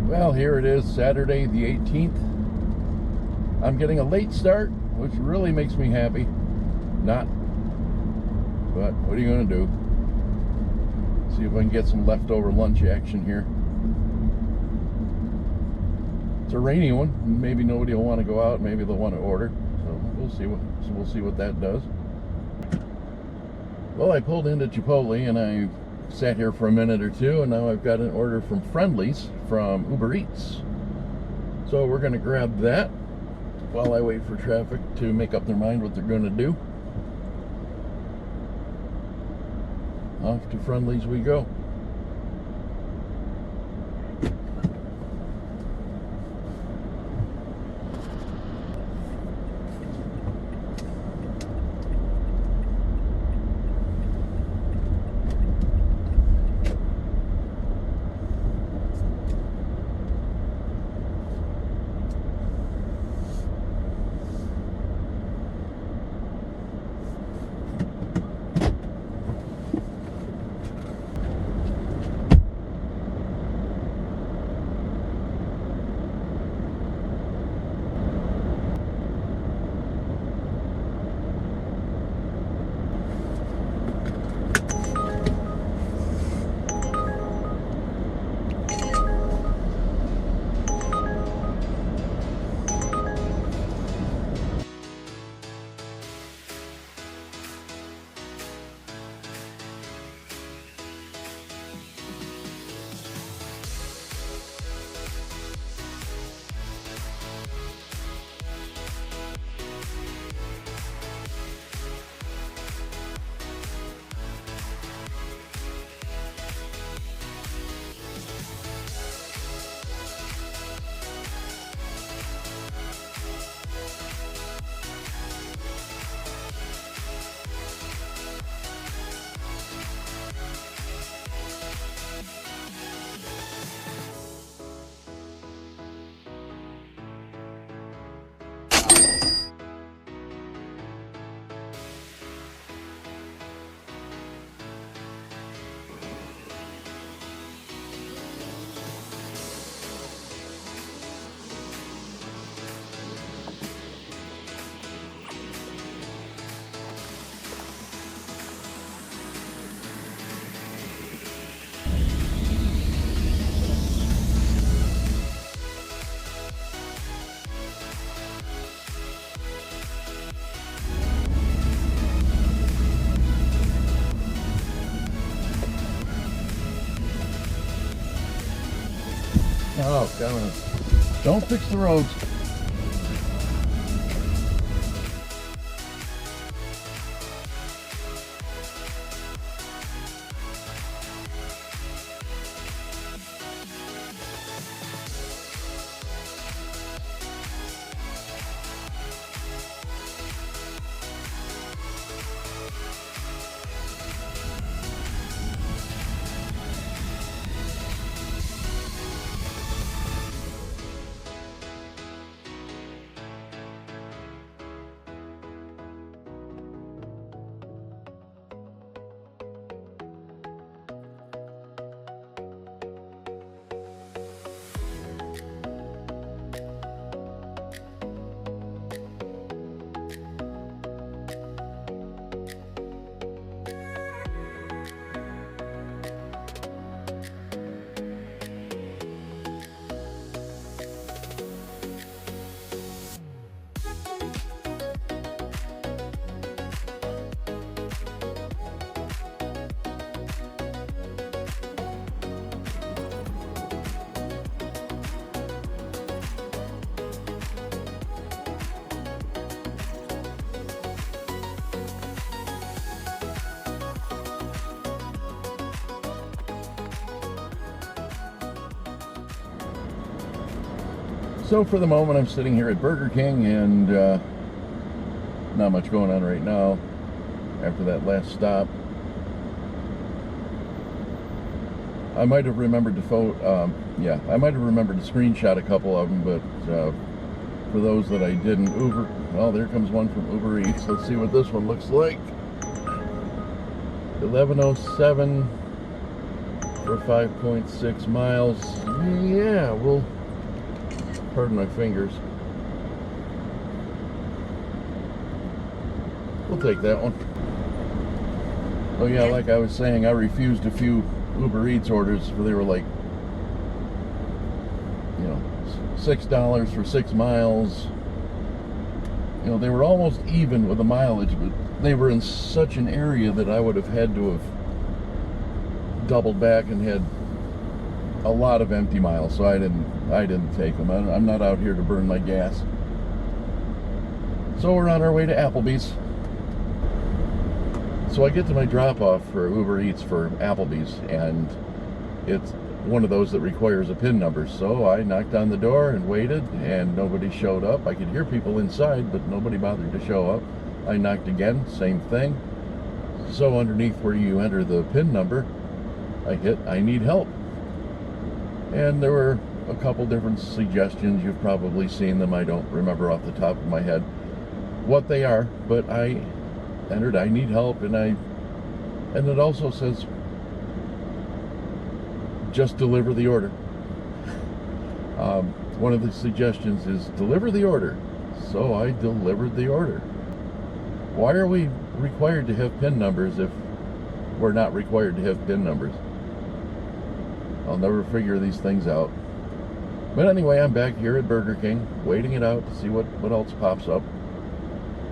Well, here it is, Saturday the 18th. I'm getting a late start, which really makes me happy. Not, but what are you going to do? See if I can get some leftover lunch action here. It's a rainy one. Maybe nobody will want to go out. Maybe they'll want to order. So we'll see what that does. Well, I pulled into Chipotle and I sat here for a minute or two, and now I've got an order from Friendly's from Uber Eats. So we're going to grab that while I wait for traffic to make up their mind what they're going to do. Off to Friendly's we go. Oh, God. Don't fix the roads. So for the moment, I'm sitting here at Burger King, and not much going on right now after that last stop. I might have remembered to screenshot a couple of them, but for those that I didn't, well, there comes one from Uber Eats. Let's see what this one looks like. 1107 for 5.6 miles. Yeah, we'll, pardon my fingers. We'll take that one. Oh yeah, like I was saying, I refused a few Uber Eats orders where they were like, you know, $6 for 6 miles. You know, they were almost even with the mileage, but they were in such an area that I would have had to have doubled back and had a lot of empty miles, so I didn't take them. I'm not out here to burn my gas. So we're on our way to Applebee's. So I get to my drop-off for Uber Eats for Applebee's, and it's one of those that requires a PIN number. So I knocked on the door and waited, and nobody showed up. I could hear people inside, but nobody bothered to show up. I knocked again, same thing. So underneath where you enter the PIN number, I hit, I need help. And there were a couple different suggestions. You've probably seen them. I don't remember off the top of my head what they are, but I entered, I need help, and it also says, just deliver the order. One of the suggestions is deliver the order. So I delivered the order. Why are we required to have PIN numbers if we're not required to have PIN numbers? I'll never figure these things out. But anyway, I'm back here at Burger King, waiting it out to see what else pops up.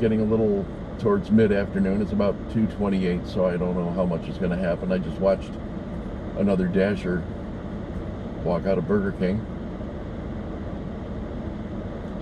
Getting a little towards mid-afternoon. It's about 2:28, so I don't know how much is going to happen. I just watched another Dasher walk out of Burger King.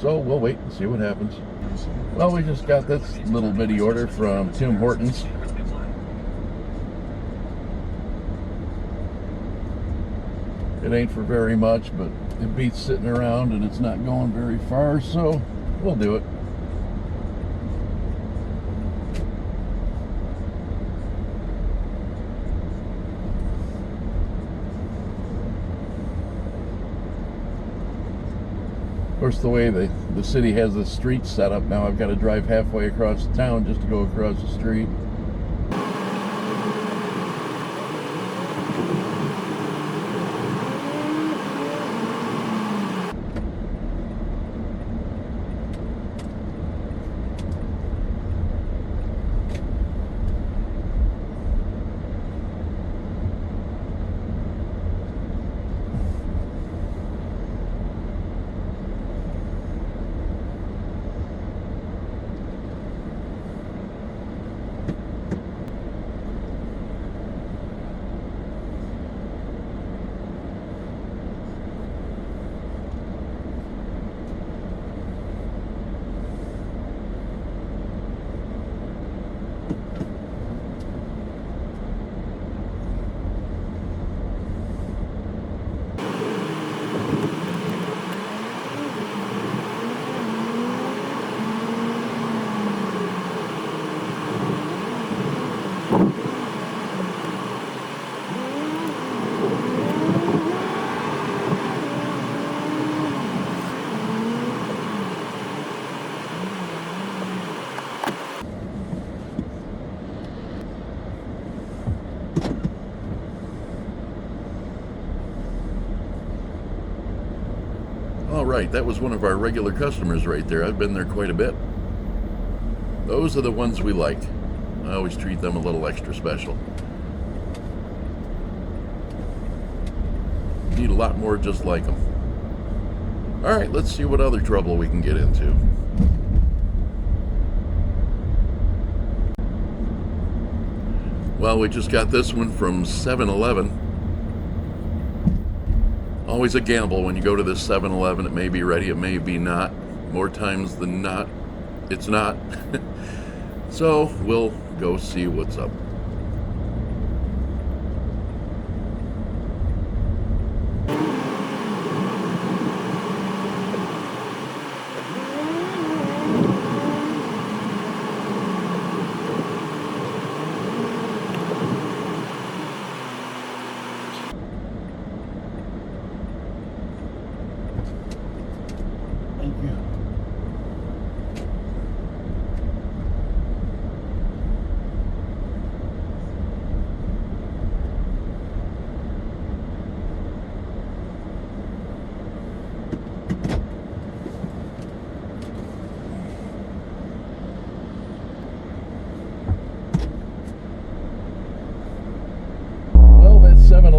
So we'll wait and see what happens. Well, we just got this little bitty order from Tim Hortons. It ain't for very much, but it beats sitting around and it's not going very far, so we'll do it. Of course, the way the city has the streets set up now, I've got to drive halfway across town just to go across the street. All right, that was one of our regular customers right there. I've been there quite a bit. Those are the ones we like. I always treat them a little extra special. Need a lot more just like them. All right, let's see what other trouble we can get into. Well, we just got this one from 7-Eleven. Always a gamble when you go to this 7-Eleven. It may be ready, it may be not. More times than not, it's not. So we'll go see what's up.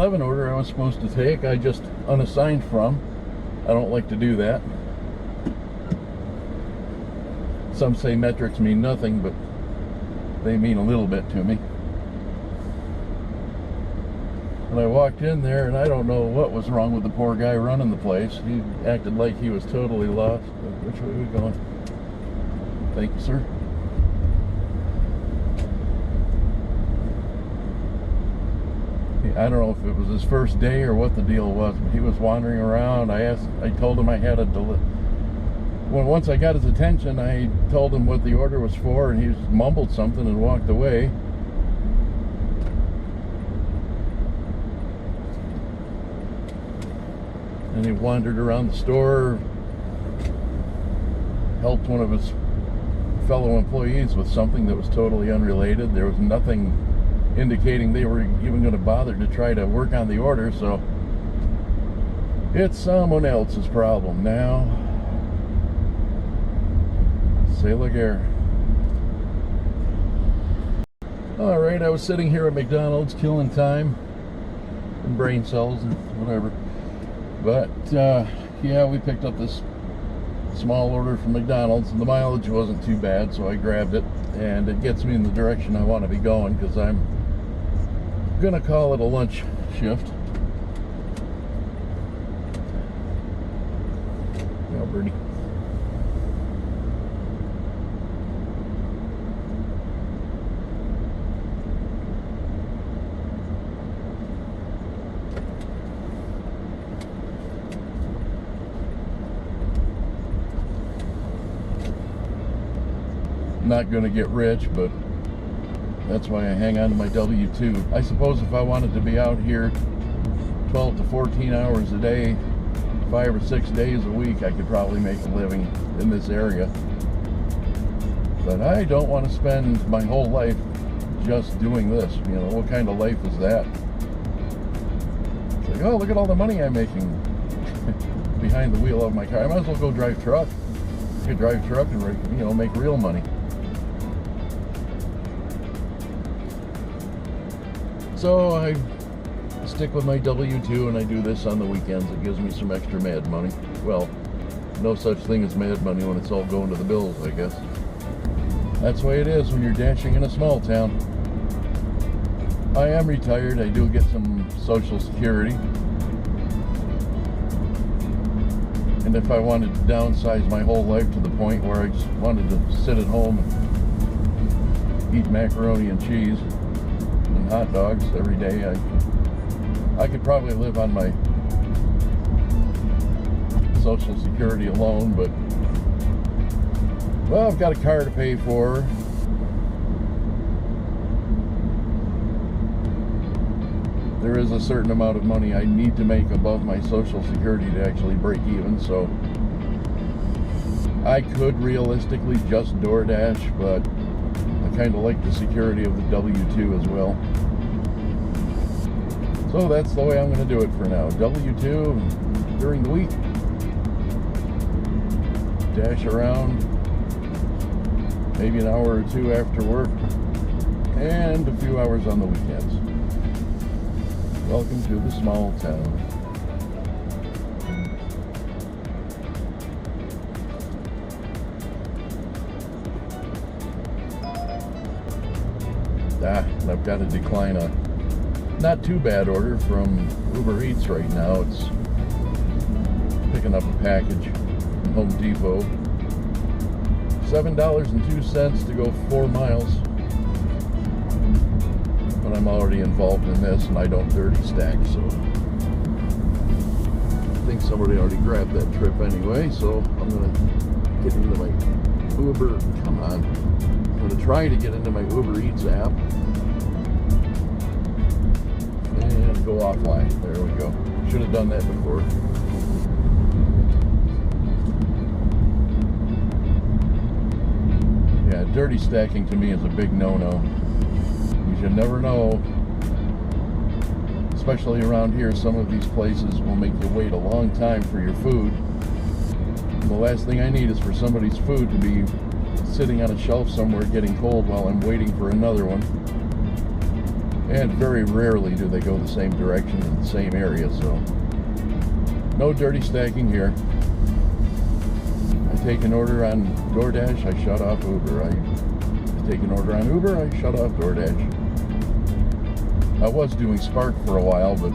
7-Eleven order I was supposed to take, I just unassigned from. I don't like to do that. Some say metrics mean nothing, but they mean a little bit to me. And I walked in there, and I don't know what was wrong with the poor guy running the place. He acted like he was totally lost. Which way are we going? Thank you, sir. I don't know if it was his first day or what the deal was, but he was wandering around. I told him I had a once I got his attention, I told him what the order was for, and he mumbled something and walked away. And he wandered around the store, helped one of his fellow employees with something that was totally unrelated. There was nothing indicating they were even going to bother to try to work on the order, so it's someone else's problem now. C'est la guerre. Alright, I was sitting here at McDonald's killing time and brain cells and whatever. But, yeah, we picked up this small order from McDonald's, and the mileage wasn't too bad, so I grabbed it, and it gets me in the direction I want to be going, because I'm gonna call it a lunch shift. Yeah, birdie. Not gonna get rich, but that's why I hang on to my W-2. I suppose if I wanted to be out here 12 to 14 hours a day, 5 or 6 days a week, I could probably make a living in this area. But I don't want to spend my whole life just doing this. You know, what kind of life is that? It's like, oh, look at all the money I'm making behind the wheel of my car. I might as well go drive truck. I could drive truck and, you know, make real money. So I stick with my W-2 and I do this on the weekends. It gives me some extra mad money. Well, no such thing as mad money when it's all going to the bills, I guess. That's the way it is when you're dashing in a small town. I am retired. I do get some Social Security. And if I wanted to downsize my whole life to the point where I just wanted to sit at home and eat macaroni and cheese and hot dogs every day, I could probably live on my Social Security alone, but well, I've got a car to pay for. There is a certain amount of money I need to make above my Social Security to actually break even, so I could realistically just DoorDash, but I kind of like the security of the W-2 as well. So that's the way I'm going to do it for now. W-2 during the week. Dash around maybe an hour or two after work, and a few hours on the weekends. Welcome to the small town. And I've got to decline a not too bad order from Uber Eats right now. It's picking up a package from Home Depot. $7.02 to go 4 miles. But I'm already involved in this and I don't dirty stack, so I think somebody already grabbed that trip anyway, so I'm gonna get into my Uber. Come on. I'm gonna try to get into my Uber Eats app and go offline. There we go. Should have done that before. Yeah, dirty stacking to me is a big no-no. You never know, especially around here. Some of these places will make you wait a long time for your food. The last thing I need is for somebody's food to be sitting on a shelf somewhere getting cold while I'm waiting for another one. And very rarely do they go the same direction in the same area, so no dirty stacking here. I take an order on DoorDash, I shut off Uber. I take an order on Uber, I shut off DoorDash. I was doing Spark for a while, but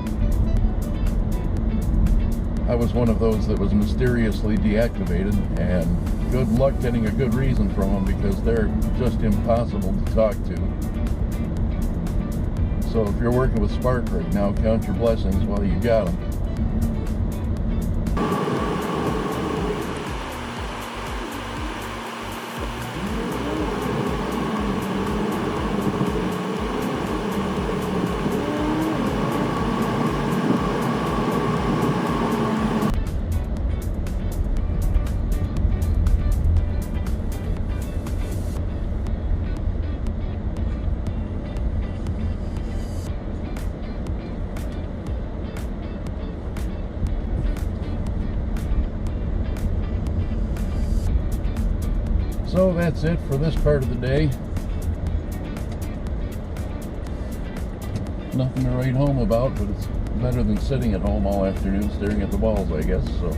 I was one of those that was mysteriously deactivated, and good luck getting a good reason from them because they're just impossible to talk to. So if you're working with Spark right now, count your blessings while you got them. So that's it for this part of the day. Nothing to write home about, but it's better than sitting at home all afternoon staring at the walls, I guess. So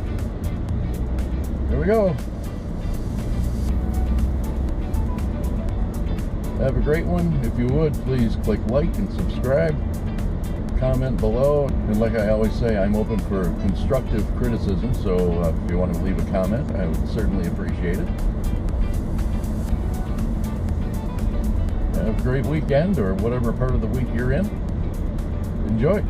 here we go. Have a great one. If you would, please click like and subscribe. Comment below. And like I always say, I'm open for constructive criticism. So if you want to leave a comment, I would certainly appreciate it. Have a great weekend, or whatever part of the week you're in. Enjoy.